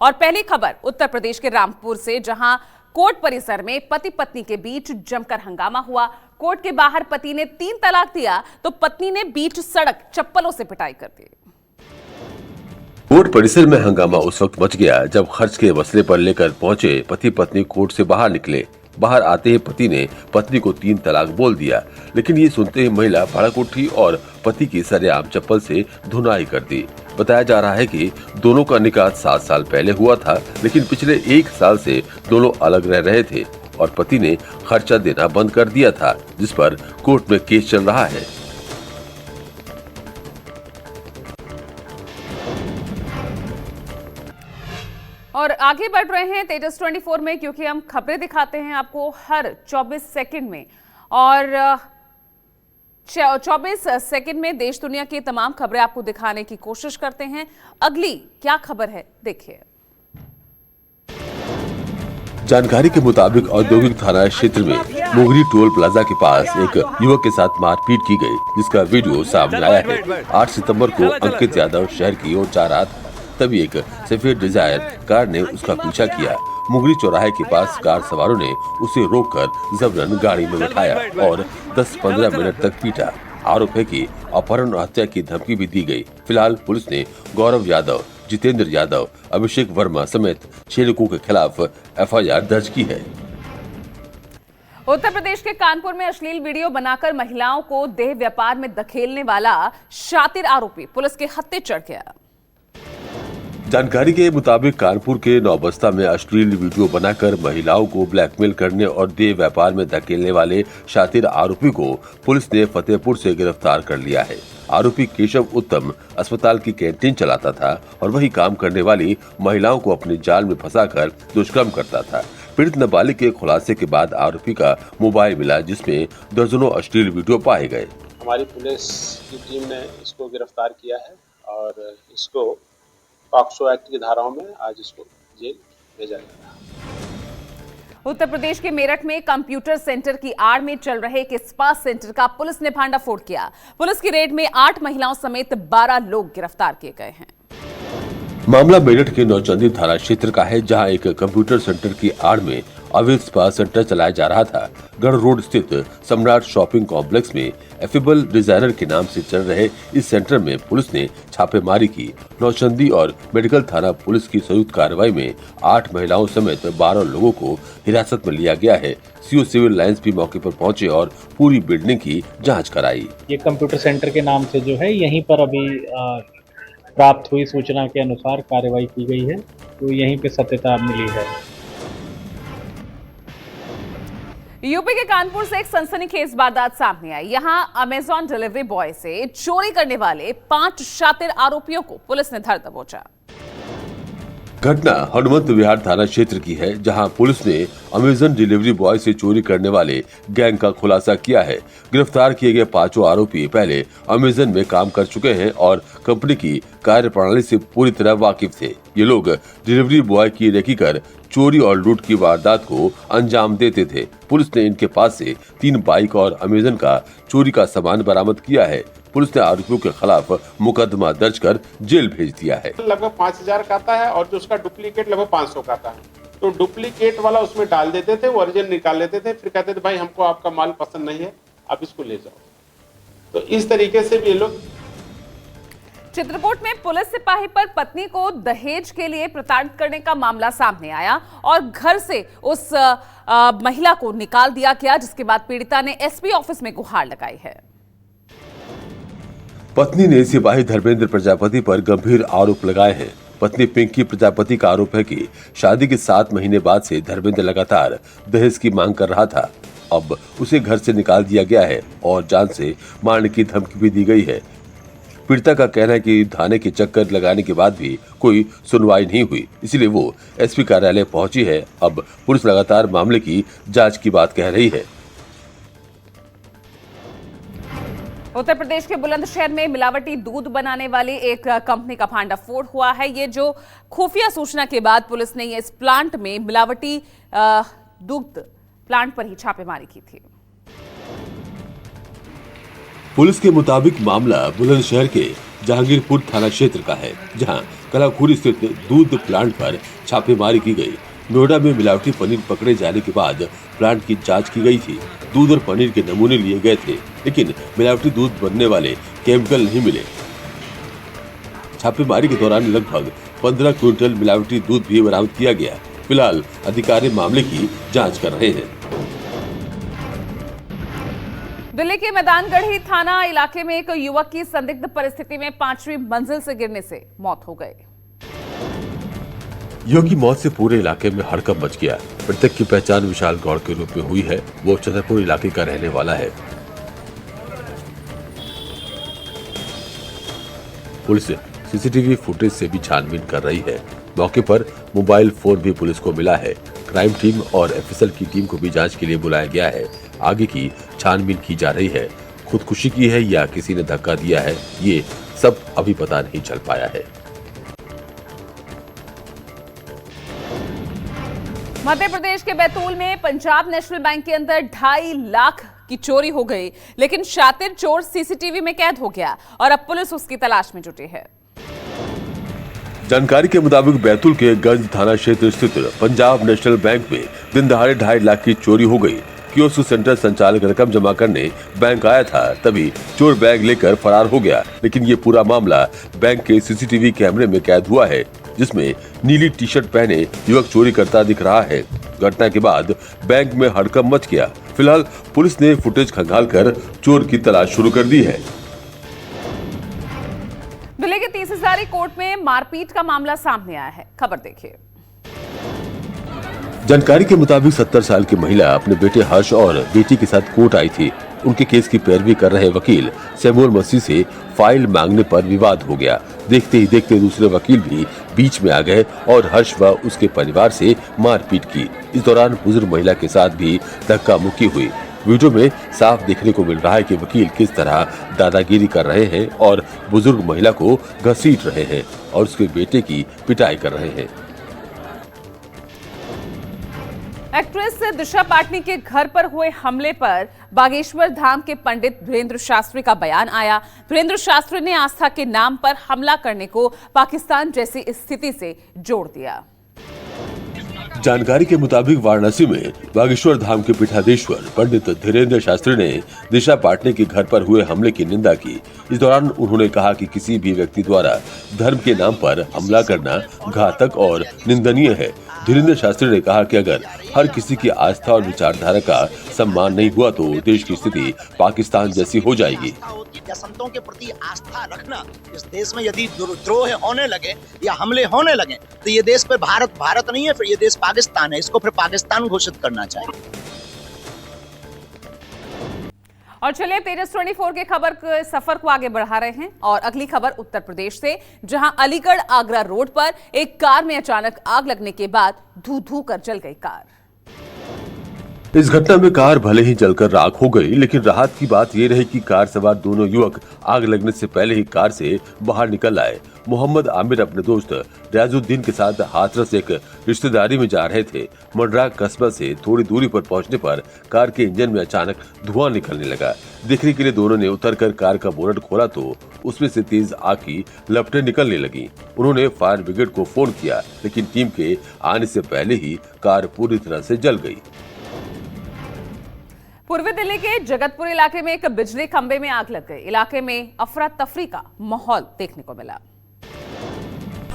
और पहली खबर उत्तर प्रदेश के रामपुर से, जहां कोर्ट परिसर में पति पत्नी के बीच जमकर हंगामा हुआ। कोर्ट के बाहर पति ने 3 तलाक दिया तो पत्नी ने बीच सड़क चप्पलों से पिटाई कर दी। कोर्ट परिसर में हंगामा उस वक्त मच गया जब खर्च के मसले पर लेकर पहुंचे पति पत्नी कोर्ट से बाहर निकले। बाहर आते ही पति ने पत्नी को 3 तलाक बोल दिया, लेकिन ये सुनते ही महिला भड़क उठी और पति की सरेआम चप्पल से धुनाई कर दी। बताया जा रहा है कि दोनों का निकाह 7 साल पहले हुआ था, लेकिन पिछले 1 साल से दोनों अलग रह रहे थे और पति ने खर्चा देना बंद कर दिया था, जिस पर कोर्ट में केस चल रहा है। और आगे बढ़ रहे हैं तेजस 24 में, क्योंकि हम खबरें दिखाते हैं आपको हर 24 सेकंड में, और 24 सेकंड में देश दुनिया की तमाम खबरें आपको दिखाने की कोशिश करते हैं। अगली क्या खबर है, देखिए। जानकारी के मुताबिक औद्योगिक थाना क्षेत्र में मोगरी टोल प्लाजा के पास एक युवक के साथ मारपीट की गई, जिसका वीडियो सामने आया है। 8 सितंबर को अंकित यादव शहर की ओर जा रहा था, तभी एक सफेद डिजायर कार ने उसका पीछा किया। मुगरी चौराहे के पास कार सवारों ने उसे रोककर जबरन गाड़ी में बिठाया और 10-15 मिनट तक पीटा। आरोप है कि अपहरण और हत्या की धमकी भी दी गई। फिलहाल पुलिस ने गौरव यादव, जितेंद्र यादव, अभिषेक वर्मा समेत 6 लोगों के खिलाफ FIR दर्ज की है। उत्तर प्रदेश के कानपुर में अश्लील वीडियो बनाकर महिलाओं को देह व्यापार में धकेलने वाला शातिर आरोपी पुलिस के हत्थे चढ़ गया। जानकारी के मुताबिक कानपुर के नौबस्ता में अश्लील वीडियो बनाकर महिलाओं को ब्लैकमेल करने और देह व्यापार में धकेलने वाले शातिर आरोपी को पुलिस ने फतेहपुर से गिरफ्तार कर लिया है। आरोपी केशव उत्तम अस्पताल की कैंटीन चलाता था और वही काम करने वाली महिलाओं को अपने जाल में फंसाकर दुष्कर्म करता था। पीड़ित नाबालिग के खुलासे के बाद आरोपी का मोबाइल मिला, जिसमें दर्जनों अश्लील वीडियो पाए गए। हमारी पुलिस की टीम ने इसको गिरफ्तार किया है और इसको पॉक्सो एक्ट की धाराओं में आज इसको जेल भेजा गया। उत्तर प्रदेश के मेरठ में कंप्यूटर सेंटर की आड़ में चल रहे एक स्पा सेंटर का पुलिस ने भांडाफोड़ किया। पुलिस की रेड में 8 महिलाओं समेत 12 लोग गिरफ्तार किए गए हैं। मामला मेरठ के नौचंदी थाना क्षेत्र का है, जहां एक कंप्यूटर सेंटर की आड़ में अवैध स्पा सेंटर चलाया जा रहा था। गढ़ रोड स्थित सम्राट शॉपिंग कॉम्प्लेक्स में एफेबल डिजाइनर के नाम से चल रहे इस सेंटर में पुलिस ने छापेमारी की। नौचंदी और मेडिकल थाना पुलिस की संयुक्त कार्रवाई में 8 महिलाओं समेत 12 लोगों को हिरासत में लिया गया है। सीओ सिविल लाइंस भी मौके पर पहुंचे और पूरी बिल्डिंग की जाँच कराई। ये कंप्यूटर सेंटर के नाम से जो है यहीं पर अभी प्राप्त हुई सूचना के अनुसार कार्रवाई की गई है, तो यहीं पे सत्यता मिली है। यूपी के कानपुर से एक सनसनीखेज वारदात सामने आई। यहां अमेजॉन डिलीवरी बॉय से चोरी करने वाले 5 शातिर आरोपियों को पुलिस ने धर दबोचा। घटना हनुमंत विहार थाना क्षेत्र की है, जहां पुलिस ने अमेजन डिलीवरी बॉय से चोरी करने वाले गैंग का खुलासा किया है। गिरफ्तार किए गए 5 आरोपी पहले अमेजन में काम कर चुके हैं और कंपनी की कार्यप्रणाली से पूरी तरह वाकिफ थे। ये लोग डिलीवरी बॉय की रेकी कर चोरी और लूट की वारदात को अंजाम देते थे। पुलिस ने इनके पास से 3 बाइक और अमेजन का चोरी का सामान बरामद किया है। पुलिस ने आरोपियों के खिलाफ मुकदमा दर्ज कर जेल भेज दिया है। लगभग 5000 का आता है और जो उसका डुप्लीकेट लगभग 500 का आता है, तो डुप्लीकेट वाला उसमें डाल देते थे, वो ओरिजिनल निकाल लेते थे, फिर कहते थे भाई हमको आपका माल पसंद नहीं है, आप इसको ले जाओ। तो इस तरीके से भी ये लोग। चित्रकूट में पुलिस सिपाही पर पत्नी को दहेज के लिए प्रताड़ित करने का मामला सामने आया और घर से उस महिला को निकाल दिया गया, जिसके बाद पीड़िता ने एसपी ऑफिस में गुहार लगाई है। पत्नी ने सिपाही धर्मेंद्र प्रजापति पर गंभीर आरोप लगाए हैं। पत्नी पिंकी प्रजापति का आरोप है कि शादी के 7 महीने बाद से धर्मेंद्र लगातार दहेज की मांग कर रहा था। अब उसे घर से निकाल दिया गया है और जान से मारने की धमकी भी दी गई है। पीड़िता का कहना है कि थाने के चक्कर लगाने के बाद भी कोई सुनवाई नहीं हुई, इसलिए वो एसपी कार्यालय पहुंची है। अब पुलिस लगातार मामले की जांच की बात कह रही है। उत्तर प्रदेश के बुलंदशहर में मिलावटी दूध बनाने वाली एक कंपनी का भांडाफोड़ हुआ है। ये जो खुफिया सूचना के बाद पुलिस ने इस प्लांट में मिलावटी दूध प्लांट पर ही छापेमारी की थी। पुलिस के मुताबिक मामला बुलंदशहर के जहांगीरपुर थाना क्षेत्र का है, जहां कलाखूरी स्थित दूध प्लांट पर छापेमारी की गई। नोएडा में मिलावटी पनीर पकड़े जाने के बाद प्लांट की जांच की गई थी। दूध और पनीर के नमूने लिए गए थे, लेकिन मिलावटी दूध बनने वाले केमिकल नहीं मिले। छापेमारी के दौरान लगभग 15 क्विंटल मिलावटी दूध भी बरामद किया गया। फिलहाल अधिकारी मामले की जांच कर रहे हैं। दिल्ली के मैदानगढ़ी थाना इलाके में एक युवक की संदिग्ध परिस्थिति में 5वीं मंजिल से गिरने से मौत हो गई। युवक की मौत से पूरे इलाके में हड़कंप मच गया। मृतक की पहचान विशाल गौड़ के रूप में हुई है। वो छतरपुर इलाके का रहने वाला है। पुलिस सीसीटीवी फुटेज से भी छानबीन कर रही है। मौके पर मोबाइल फोन भी पुलिस को मिला है। क्राइम टीम और एफएसएल की टीम को भी जांच के लिए बुलाया गया है। आगे की छानबीन की जा रही है। खुदकुशी की है या किसी ने धक्का दिया है, ये सब अभी पता नहीं चल पाया है। मध्य प्रदेश के बैतूल में पंजाब नेशनल बैंक के अंदर 2.5 लाख की चोरी हो गई, लेकिन शातिर चोर सीसीटीवी में कैद हो गया और अब पुलिस उसकी तलाश में जुटी है। जानकारी के मुताबिक बैतूल के गंज थाना क्षेत्र स्थित पंजाब नेशनल बैंक में दिन दहाड़े 2.5 लाख की चोरी हो गई। कियोस्क सेंटर संचालक रकम जमा करने बैंक आया था, तभी चोर बैग लेकर फरार हो गया। लेकिन ये पूरा मामला बैंक के सीसीटीवी कैमरे में कैद हुआ है, जिसमें नीली टी शर्ट पहने युवक चोरी करता दिख रहा है। घटना के बाद बैंक में हड़कंप मच गया। फिलहाल पुलिस ने फुटेज खंगालकर चोर की तलाश शुरू कर दी है। दिल्ली के 30 हजारी कोर्ट में मारपीट का मामला सामने आया है। खबर देखिए। जानकारी के मुताबिक 70 साल की महिला अपने बेटे हर्ष और बेटी के साथ कोर्ट आई थी। उनके केस की पैरवी कर रहे वकील सैमुअल मसीह से फाइल मांगने पर विवाद हो गया। देखते ही देखते दूसरे वकील भी बीच में आ गए और हर्ष व उसके परिवार से मारपीट की। इस दौरान बुजुर्ग महिला के साथ भी धक्का मुक्की हुई। वीडियो में साफ देखने को मिल रहा है कि वकील किस तरह दादागिरी कर रहे हैं और बुजुर्ग महिला को घसीट रहे हैं और उसके बेटे की पिटाई कर रहे हैं। एक्ट्रेस दिशा पाटनी के घर पर हुए हमले पर बागेश्वर धाम के पंडित धीरेन्द्र शास्त्री का बयान आया। धीरेन्द्र शास्त्री ने आस्था के नाम पर हमला करने को पाकिस्तान जैसी स्थिति से जोड़ दिया। जानकारी के मुताबिक वाराणसी में बागेश्वर धाम के पीठाधीश्वर पंडित धीरेन्द्र शास्त्री ने दिशा पाटनी के घर पर हुए हमले की निंदा की। इस दौरान उन्होंने कहा कि किसी भी व्यक्ति द्वारा धर्म के नाम पर हमला करना घातक और निंदनीय है। धीरेन्द्र शास्त्री ने कहा कि अगर हर किसी की आस्था और विचारधारा का सम्मान नहीं हुआ तो देश की स्थिति पाकिस्तान जैसी हो जाएगी। संतों के प्रति आस्था रखना, इस देश में यदि द्रोह होने लगे या हमले होने लगे तो ये देश फिर भारत नहीं है, फिर ये देश पाकिस्तान है। इसको फिर पाकिस्तान घोषित करना चाहिए। और चलिए तेजस 24 के खबर के सफर को आगे बढ़ा रहे हैं और अगली खबर उत्तर प्रदेश से, जहां अलीगढ़ आगरा रोड पर एक कार में अचानक आग लगने के बाद धू धू कर जल गई कार। इस घटना में कार भले ही जलकर राख हो गई, लेकिन राहत की बात ये रही कि कार सवार दोनों युवक आग लगने से पहले ही कार से बाहर निकल आए। मोहम्मद आमिर अपने दोस्त रियाजुद्दीन के साथ हाथरस एक रिश्तेदारी में जा रहे थे। मंडरा कस्बा से थोड़ी दूरी पर पहुंचने पर कार के इंजन में अचानक धुआं निकलने लगा। देखने के लिए दोनों ने उतरकर कार का बोनट खोला तो उसमें से तेज आग की लपटें निकलने लगी। उन्होंने फायर ब्रिगेड को फोन किया, लेकिन टीम के आने से पहले ही कार पूरी तरह से जल गई। पूर्वी दिल्ली के जगतपुर इलाके में एक बिजली खंभे में आग लग गई। इलाके में अफरा तफरी का माहौल देखने को मिला।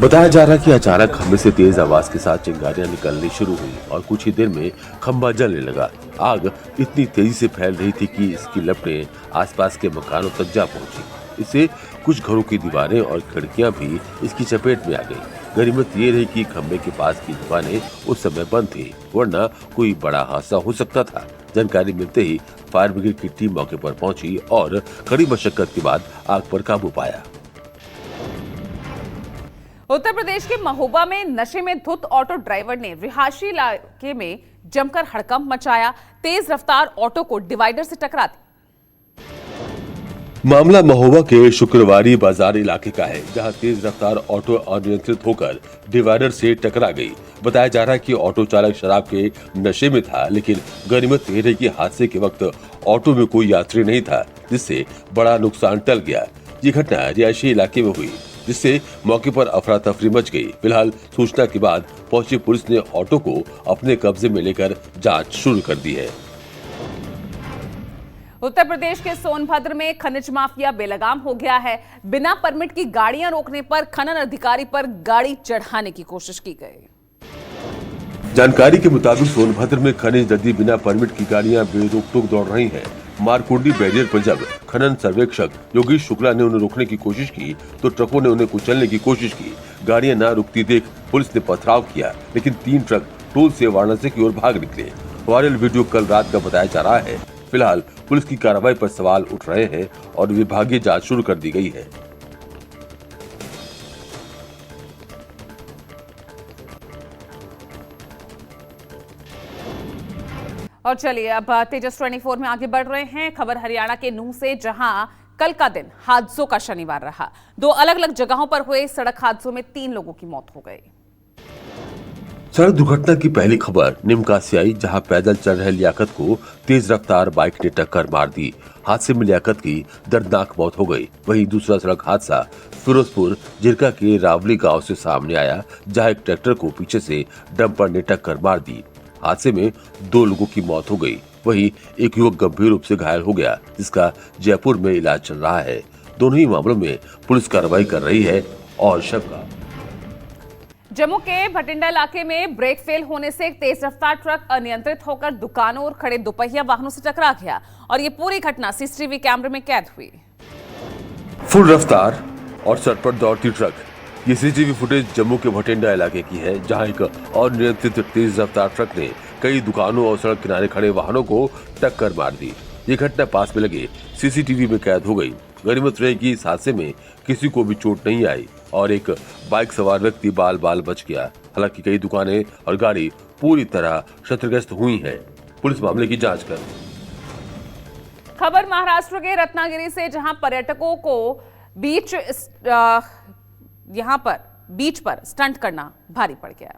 बताया जा रहा है कि अचानक खंभे से तेज आवाज के साथ चिंगारियां निकलनी शुरू हुई और कुछ ही देर में खंभा जलने लगा। आग इतनी तेजी से फैल रही थी कि इसकी लपटें आसपास के मकानों तक जा पहुंची। इससे कुछ घरों की दीवारें और खिड़कियां भी इसकी चपेट में आ गई। गनीमत ये रही कि खंभे के पास की दुकानें उस समय बंद थी, वरना कोई बड़ा हादसा हो सकता था। जानकारी मिलते ही फायर ब्रिगेड की टीम मौके पर पहुंची और कड़ी मशक्कत के बाद आग पर काबू पाया। उत्तर प्रदेश के महोबा में नशे में धुत ऑटो ड्राइवर ने रिहायशी इलाके में जमकर हड़कंप मचाया। तेज रफ्तार ऑटो को डिवाइडर से टकरा दी। मामला महोबा के शुक्रवारी बाजार इलाके का है, जहां तेज रफ्तार ऑटो अनियंत्रित होकर डिवाइडर से टकरा गई। बताया जा रहा है कि ऑटो चालक शराब के नशे में था, लेकिन गनीमत यह रही कि हादसे के वक्त ऑटो में कोई यात्री नहीं था, जिससे बड़ा नुकसान टल गया। ये घटना रिहायशी इलाके में हुई, जिससे मौके पर अफरा तफरी मच गई। फिलहाल सूचना के बाद पहुंची पुलिस ने ऑटो को अपने कब्जे में लेकर जांच शुरू कर दी है। उत्तर प्रदेश के सोनभद्र में खनिज माफिया बेलगाम हो गया है। बिना परमिट की गाड़ियां रोकने पर खनन अधिकारी पर गाड़ी चढ़ाने की कोशिश की गई। जानकारी के मुताबिक सोनभद्र में खनिज नदी बिना परमिट की गाड़ियां बेरोक-टोक दौड़ रही हैं। मारकुंडी बैरियर पर जब खनन सर्वेक्षक योगेश शुक्ला ने उन्हें रोकने की कोशिश की तो ट्रकों ने उन्हें कुचलने की कोशिश की। गाड़ियां न रुकती देख पुलिस ने पथराव किया, लेकिन 3 ट्रक टोल से वाराणसी की ओर भाग निकले। वायरल वीडियो कल रात का बताया जा रहा है। फिलहाल पुलिस की कार्रवाई पर सवाल उठ रहे हैं और विभागीय जांच शुरू कर दी गई है। और चलिए अब तेजस 24 में आगे बढ़ रहे हैं। खबर हरियाणा के नूंह से, जहां कल का दिन हादसों का शनिवार रहा। 2 अलग-अलग जगहों पर हुए सड़क हादसों में 3 लोगों की मौत हो गई। सड़क दुर्घटना की पहली खबर निमका से आई, जहां पैदल चल रहे लियाकत को तेज रफ्तार बाइक ने टक्कर मार दी। हादसे में लियाकत की दर्दनाक मौत हो गई। वहीं दूसरा सड़क हादसा फिरोजपुर जिरका के रावली गांव से सामने आया, जहां एक ट्रैक्टर को पीछे से डंपर ने टक्कर मार दी। हादसे में 2 लोगों की मौत हो गई। वहीं एक युवक गंभीर रूप से घायल हो गया, जिसका जयपुर में इलाज चल रहा है। दोनों ही मामलों में पुलिस कार्रवाई कर रही है और शव का जम्मू के भटिंडा इलाके में ब्रेक फेल होने से एक तेज रफ्तार ट्रक अनियंत्रित होकर दुकानों और खड़े दोपहिया वाहनों से टकरा गया और ये पूरी घटना सीसीटीवी कैमरे में कैद हुई। फुल रफ्तार और सड़क दौड़ती ट्रक। ये सीसीटीवी फुटेज जम्मू के भटिंडा इलाके की है, जहां एक अनियंत्रित तेज रफ्तार ट्रक ने कई दुकानों और सड़क किनारे खड़े वाहनों को टक्कर मार दी। ये घटना पास में लगे सीसीटीवी में कैद हो गई। गनीमत रही कि इस हादसे में किसी को भी चोट नहीं आई और एक बाइक सवार व्यक्ति बाल बाल बच गया। हालांकि कई दुकानें और गाड़ी पूरी तरह क्षतिग्रस्त हुई है। पुलिस मामले की जांच कर खबर महाराष्ट्र के रत्नागिरी से, जहां पर्यटकों को बीच पर स्टंट करना भारी पड़ गया।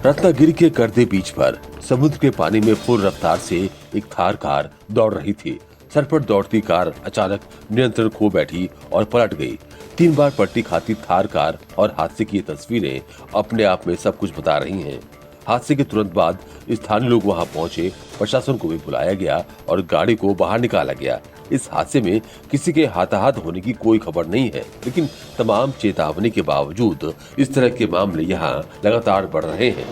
रत्नागिरी के करदे बीच पर समुद्र के पानी में फुल रफ्तार से एक थार कार दौड़ रही थी। सर पर दौड़ती कार अचानक नियंत्रण खो बैठी और पलट गई। 3 बार पलटी खाती थार कार और हादसे की तस्वीरें अपने आप में सब कुछ बता रही हैं। हादसे के तुरंत बाद स्थानीय लोग वहां पहुंचे, प्रशासन को भी बुलाया गया और गाड़ी को बाहर निकाला गया। इस हादसे में किसी के हताहत होने की कोई खबर नहीं है, लेकिन तमाम चेतावनी के बावजूद इस तरह के मामले यहाँ लगातार बढ़ रहे हैं।